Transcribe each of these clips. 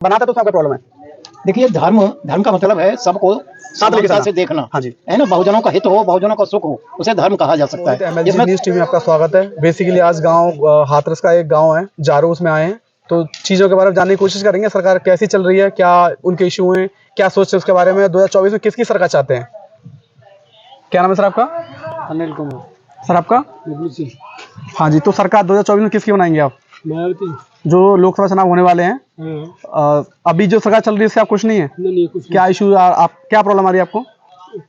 बनाता तो सबका प्रॉब्लम है। देखिए, धर्म का मतलब है सबको साथ लेके समानता से देखना। हाँ जी। है ना, बहुजनों का हित हो, बहुजनों का सुख हो, उसे धर्म कहा जा सकता है। MLG न्यूज़ टीवी में आपका स्वागत है। बेसिकली आज गांव हाथरस का एक गांव है, जारो, उसमें आए हैं तो चीज़ों के बारे में जानने की कोशिश करेंगे। सरकार कैसी चल रही है, क्या उनके इशू हैं, क्या सोचते हैं उसके बारे में, 2024 में किसकी सरकार चाहते हैं। क्या नाम है सर आपका? अनिल कुमार। सर आपका? हाँ जी, तो सरकार 2024 में किसकी बनाएंगे आप? मायावती। जो लोकसभा चुनाव होने वाले हैं, अभी जो सरकार चल रही है इससे आप खुश नहीं है? नहीं, कुछ क्या इशू, आप क्या प्रॉब्लम आ रही है आपको?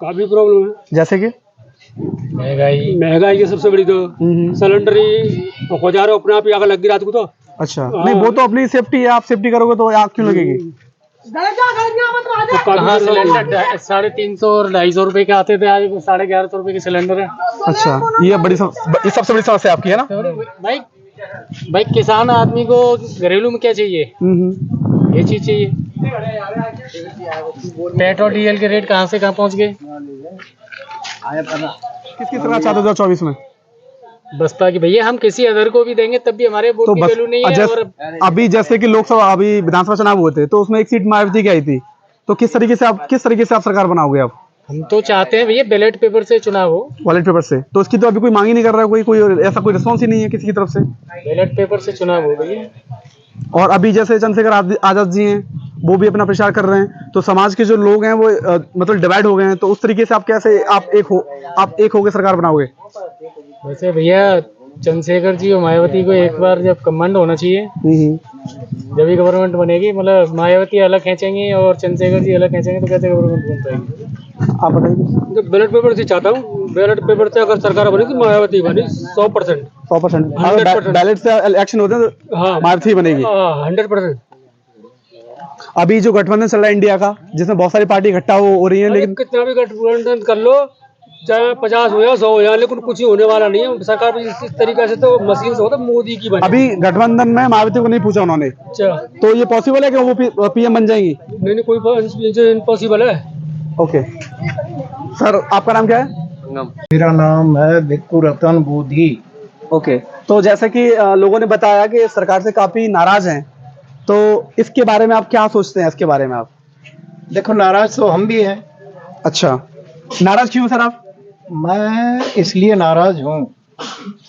काफी प्रॉब्लम है, जैसे कि महंगाई की सबसे बड़ी तो सिलेंडर ही हो जा रहा अपने आप ही आग लग गई रात को तो। अच्छा, नहीं वो तो अपनी सेफ्टी है, आप सेफ्टी करोगे तो आग क्यों लगेगी? कहाँ सिलेंडर 350 और 250 रुपए के आते थे, आज 1150 रुपए के सिलेंडर है। अच्छा, ये सबसे बड़ी समस्या आपकी है ना? भाई किसान आदमी को घरेलू में क्या चाहिए? ये चीज चाहिए। पेट्रोल डीजल के रेट कहाँ से कहाँ पहुँच गए। किसकी सरकार चाहते हो 2024 में? बसपा की। भैया हम किसी अदर को भी देंगे तब भी हमारे वोट तो की वैल्यू नहीं है। और अभी जैसे कि लोकसभा, अभी विधानसभा चुनाव हुए थे तो उसमें एक सीट मायावती की आई थी, तो किस तरीके से आप सरकार बनाओगे आप? हम तो चाहते हैं भैया बैलेट पेपर से चुनाव हो। बैलेट पेपर से? तो उसकी तो अभी कोई मांग ही नहीं कर रहा है, कोई ऐसा कोई रिस्पॉन्स ही नहीं है किसी की तरफ से। बैलेट पेपर से चुनाव हो भैया। और अभी जैसे चंद्रशेखर आजाद जी हैं, वो भी अपना प्रचार कर रहे हैं, तो समाज के जो लोग हैं वो मतलब डिवाइड हो गए हैं, तो उस तरीके से आप कैसे आप एक होकर सरकार बनाओगे? वैसे भैया चंद्रशेखर जी और मायावती को एक बार जब कमांड होना चाहिए, जब ही गवर्नमेंट बनेगी। मतलब मायावती अलग खींचेंगे और चंद्रशेखर जी अलग खींचेंगे तो कैसे गवर्नमेंट बन पाएगी? आप बताइए। बैलेट पेपर से चाहता हूँ, बैलेट पेपर से अगर सरकार बनी तो मायावती बनी 100%। 100% बैलेट से इलेक्शन होते हैं तो हाँ, मायावती बनेगी 100%। अभी जो गठबंधन चल रहा है इंडिया का, जिसमें बहुत सारी पार्टी इकट्ठा हो रही है, लेकिन कितना भी गठबंधन कर लो, चाहे 50 हो या 100 हो या, लेकिन कुछ ही होने वाला नहीं है। सरकार भी इस तरीके से तो मशीन से होता, मोदी की बनी। अभी गठबंधन में मायावती को नहीं पूछा उन्होंने, अच्छा, तो ये पॉसिबल है कि वो पीएम बन जाएंगी? नहीं, कोई इम्पॉसिबल है। ओके सर, आपका नाम क्या है? मेरा नाम है भिक्कू रतन बोधी। ओके, तो जैसे कि लोगों ने बताया कि सरकार से काफी नाराज हैं, तो इसके बारे में आप क्या सोचते हैं? इसके बारे में आप? देखो, नाराज तो हम भी हैं। अच्छा, नाराज क्यों सर आप? मैं इसलिए नाराज हूँ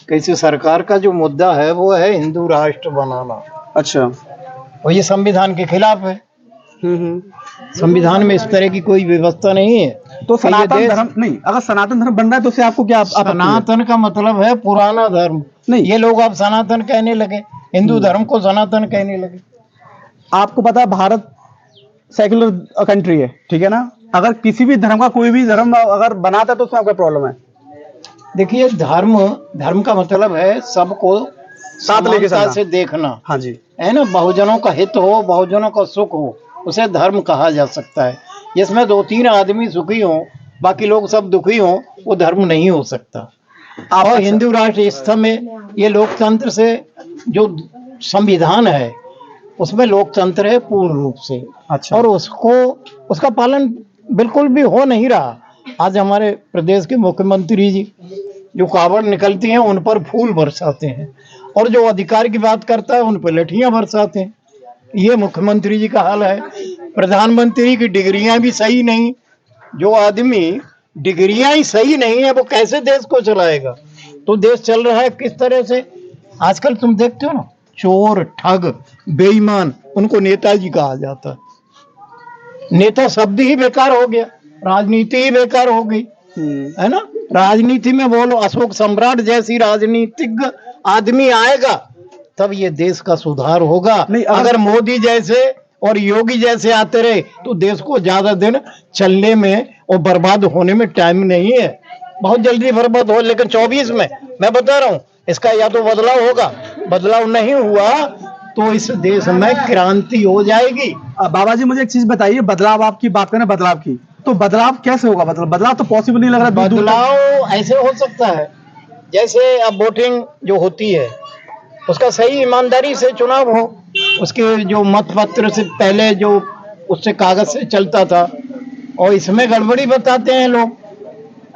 कि इस सरकार का जो मुद्दा है वो है हिंदू राष्ट्र बनाना। अच्छा। और ये संविधान के खिलाफ है। संविधान में इस तरह की कोई व्यवस्था नहीं है। तो सनातन धर्म नहीं, अगर सनातन धर्म बन रहा है तो उससे आपको क्या सनातन का मतलब है पुराना धर्म। नहीं, ये लोग अब सनातन कहने लगे, हिंदू धर्म को सनातन कहने लगे। आपको पता है भारत सेक्युलर कंट्री है, ठीक है ना? अगर किसी भी धर्म का कोई भी धर्म अगर बनाता है तो उसमें आपका प्रॉब्लम है। देखिए, धर्म का मतलब है सबको साथ लेके समानता से देखना। हाँ जी, है ना, बहुजनों का हित हो, बहुजनों का सुख हो, उसे धर्म कहा जा सकता है। जिसमें 2-3 आदमी सुखी हों, बाकी लोग सब दुखी हों, वो धर्म नहीं हो सकता। और हिंदू राष्ट्र स्तंभ में ये लोकतंत्र से जो संविधान है उसमें लोकतंत्र है पूर्ण रूप से। अच्छा। और उसका पालन बिल्कुल भी हो नहीं रहा। आज हमारे प्रदेश के मुख्यमंत्री जी जो कावड़ निकलती हैं उन पर फूल बरसाते हैं, और जो अधिकार की बात करता है उन पर लठियां बरसाते हैं। ये मुख्यमंत्री जी का हाल है। प्रधानमंत्री की डिग्रियां भी सही नहीं। जो आदमी डिग्रियां ही सही नहीं है वो कैसे देश को चलाएगा? तो देश चल रहा है किस तरह से? आजकल तुम देखते हो ना, चोर, ठग, बेईमान, उनको नेताजी कहा जाता है। नेता शब्द ही बेकार हो गया, राजनीति ही बेकार हो गई। है ना, राजनीति में बोलो अशोक सम्राट जैसी राजनीतिज्ञ आदमी आएगा तब ये देश का सुधार होगा। अगर मोदी जैसे और योगी जैसे आते रहे तो देश को ज्यादा दिन चलने में और बर्बाद होने में टाइम नहीं है। बहुत जल्दी बर्बाद हो। लेकिन 24 में मैं बता रहा हूँ इसका या तो बदलाव होगा, बदलाव नहीं हुआ तो इस देश में क्रांति हो जाएगी। बाबा जी मुझे एक चीज बताइए, बदलाव आपकी बात करें बदलाव की, तो बदलाव कैसे होगा? बदलाव तो पॉसिबल नहीं लग रहा। बदलाव ऐसे हो सकता है जैसे अब वोटिंग जो होती है उसका सही ईमानदारी से चुनाव हो। उसके जो मत पत्र से पहले जो उससे कागज से चलता था और इसमें गड़बड़ी बताते हैं लोग,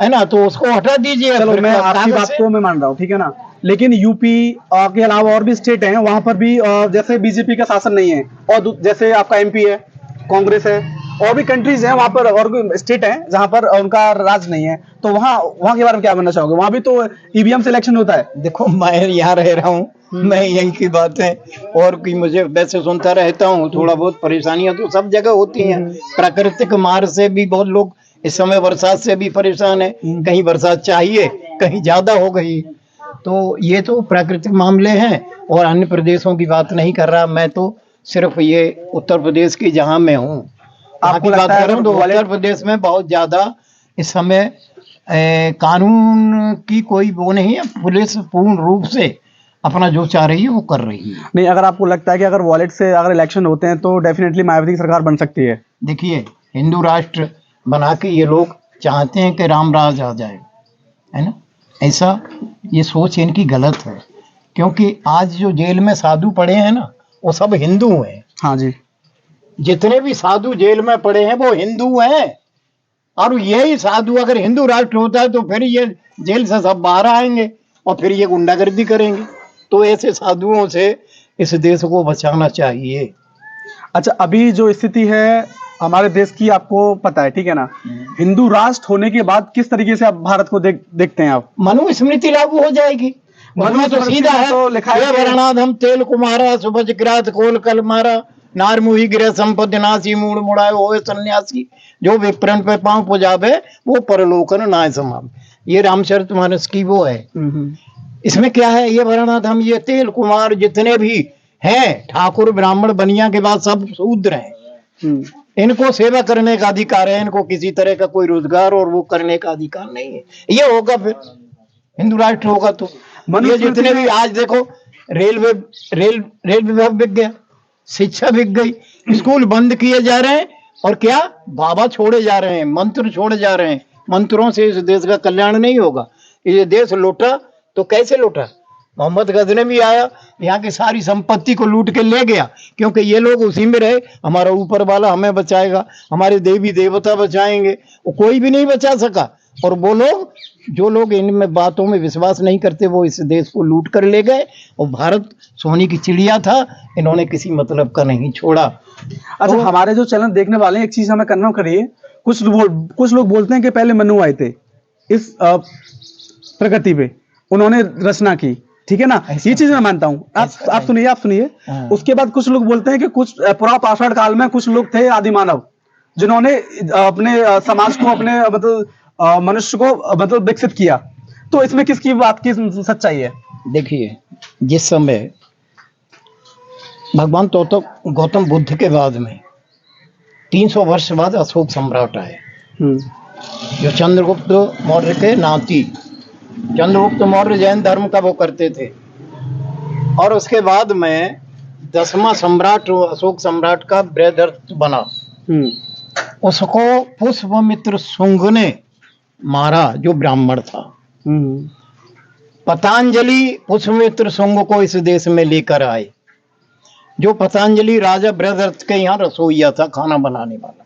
है ना, तो उसको हटा दीजिए। चलो मैं आपकी बात को मैं मान रहा हूँ, ठीक है ना, लेकिन यूपी के अलावा और भी स्टेट हैं, वहां पर भी जैसे बीजेपी का शासन नहीं है, और जैसे आपका एमपी है, कांग्रेस है, और भी कंट्रीज हैं वहां पर, और भी स्टेट हैं जहां पर उनका राज नहीं है, तो वहां वहां के बारे में क्या बनना चाहोगे? वहां भी तो ईवीएम से इलेक्शन होता है। देखो, मैं यहाँ रह रहा हूँ, मैं यहीं की बातें और की मुझे वैसे सुनता रहता हूँ। थोड़ा बहुत परेशानियां तो सब जगह होती हैं। प्राकृतिक मार से भी बहुत लोग इस समय बरसात से भी परेशान है। कहीं बरसात चाहिए, कहीं ज्यादा हो गई। तो ये तो प्राकृतिक मामले हैं, और अन्य प्रदेशों की बात नहीं कर रहा मैं, तो सिर्फ ये उत्तर प्रदेश की जहाँ मैं हूँ वहाँ की बात कर रहा हूँ। तो उत्तर प्रदेश में बहुत ज्यादा इस समय कानून की कोई वो नहीं है। पुलिस पूर्ण रूप से अपना जो चाह रही है वो कर रही है। नहीं, अगर आपको लगता है कि अगर वॉलेट से अगर इलेक्शन होते हैं तो डेफिनेटली मायावती की सरकार बन सकती है? देखिए, हिंदू राष्ट्र बना के ये लोग चाहते हैं कि राम राज आ जाए, है ना? ऐसा ये सोच इनकी गलत है, क्योंकि आज जो जेल में साधु पड़े हैं ना, वो सब हिंदू हैं। हाँ जी। जितने भी साधु जेल में पड़े हैं वो हिंदू हैं, और यही साधु अगर हिंदू राष्ट्र होता है तो फिर ये जेल से सब बाहर आएंगे और फिर ये गुंडागर्दी करेंगे। तो ऐसे साधुओं से इस देश को बचाना चाहिए। अच्छा, अभी जो स्थिति है हमारे देश की आपको पता है, ठीक है ना? हिंदू राष्ट्र होने के बाद किस तरीके से आप भारत को देखते हैं आप? मनुस्मृति लागू हो जाएगी। उसमें तो सीधा है, तो लिखा है वरनाद हम तेल कुमारा सुबज किरात कोल कल मारा नार मुही गिरे संपत्ति नासी मूड मुड़ाए होए सन्यासी जो विप्रण पे पांव पुजावे वो परलोकन नाय समावे। ये रामचरितमानस की वो है। इसमें क्या है, ये वरनाद हम ये तेल कुमार जितने भी हैं, ठाकुर ब्राह्मण बनिया के बाद सब शूद्र हैं। इनको सेवा करने का अधिकार है, इनको किसी तरह का कोई रोजगार और वो करने का अधिकार नहीं है। ये होगा फिर हिंदू राष्ट्र होगा। तो ये जितने भी आज देखो रेल विभाग बिक गया, शिक्षा बिक गई, स्कूल बंद किए जा रहे हैं, और क्या बाबा छोड़े जा रहे हैं, मंत्र छोड़े जा रहे हैं। मंत्रों से इस देश का कल्याण नहीं होगा। ये देश लूटा तो कैसे लूटा? मोहम्मद गजनवी आया, यहाँ की सारी संपत्ति को लूट के ले गया, क्योंकि ये लोग उसी में रहे, हमारा ऊपर वाला हमें बचाएगा, हमारे देवी देवता बचाएंगे। वो कोई भी नहीं बचा सका। और वो लोग, जो लोग इनमें बातों में विश्वास नहीं करते, वो इस देश को लूट कर ले गए। और भारत सोने की चिड़िया था, इन्होंने किसी मतलब का नहीं छोड़ा। अच्छा, तो हमारे जो चैनल देखने वाले हैं, एक चीज हमें कन्फर्म करिए, कुछ लोग बोलते हैं कि पहले मनु आए थे इस प्रकृति पे, उन्होंने रचना की, ठीक है ना? ये चीज मैं मानता हूँ। आप सुनिए। उसके बाद कुछ लोग बोलते हैं कि कुछ पुरा पाषाण काल में कुछ लोग थे आदि मानव, जिन्होंने अपने समाज को, अपने मतलब मनुष्य को मतलब विकसित किया। तो इसमें किसकी बात की सच्चाई है? देखिए, जिस समय भगवान गौतम बुद्ध के बाद में 300 वर्ष बाद अशोक सम्राट आए, जो चंद्रगुप्त मौर्य के नाती। चंद्रगुप्त मौर्य जैन धर्म का वो करते थे। और उसके बाद में 10वां सम्राट अशोक सम्राट का बृहदर्थ बना। उसको पुष्पमित्र शुंग ने मारा, जो ब्राह्मण था। पतंजलि पुष्पमित्र शुंग को इस देश में लेकर आए। जो पतंजलि राजा बृहदर्थ के यहाँ रसोईया था, खाना बनाने वाला,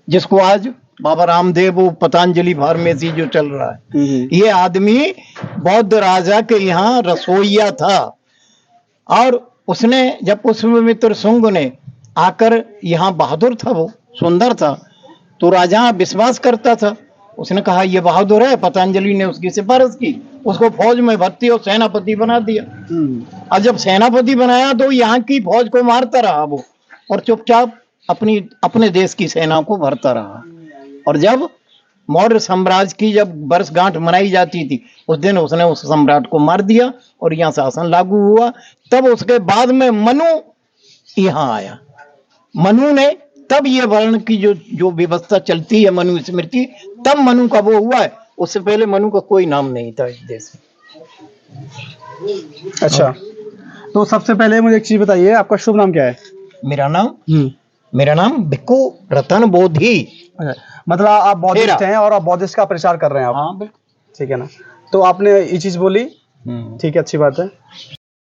जिसको आज बाबा रामदेव वो पतंजलि फार्मेसी जो चल रहा है, ये आदमी बौद्ध राजा के यहाँ रसोईया था। और उसने जब पुष्पमित्र शुंग ने आकर, यहाँ बहादुर था, वो सुंदर था, तो राजा विश्वास करता था। उसने कहा ये बहादुर है। पतंजलि ने उसकी सिफारिश की, उसको फौज में भर्ती और सेनापति बना दिया। और जब सेनापति बनाया तो यहाँ की फौज को मारता रहा वो, और चुपचाप अपने देश की सेना को भरता रहा। और जब मौर्य साम्राज्य की जब वर्षगांठ मनाई जाती थी, उस दिन उसने उस सम्राट को मार दिया और यहाँ शासन लागू हुआ। तब उसके बाद में मनु यहाँ आया। मनु ने तब ये वर्ण की जो व्यवस्था चलती है, मनुस्मृति, तब मनु का वो हुआ है। उससे पहले मनु का कोई नाम नहीं था इस देश में। अच्छा, तो सबसे पहले मुझे एक चीज बताइए, आपका शुभ नाम क्या है? मेरा नाम भिक्खु रतन बोधि। मतलब आप बौद्धिस्ट हैं और आप बौद्धिस्ट का प्रचार कर रहे हैं आप? हाँ, बिल्कुल। ठीक है ना? तो आपने ये चीज बोली, ठीक है, अच्छी बात है।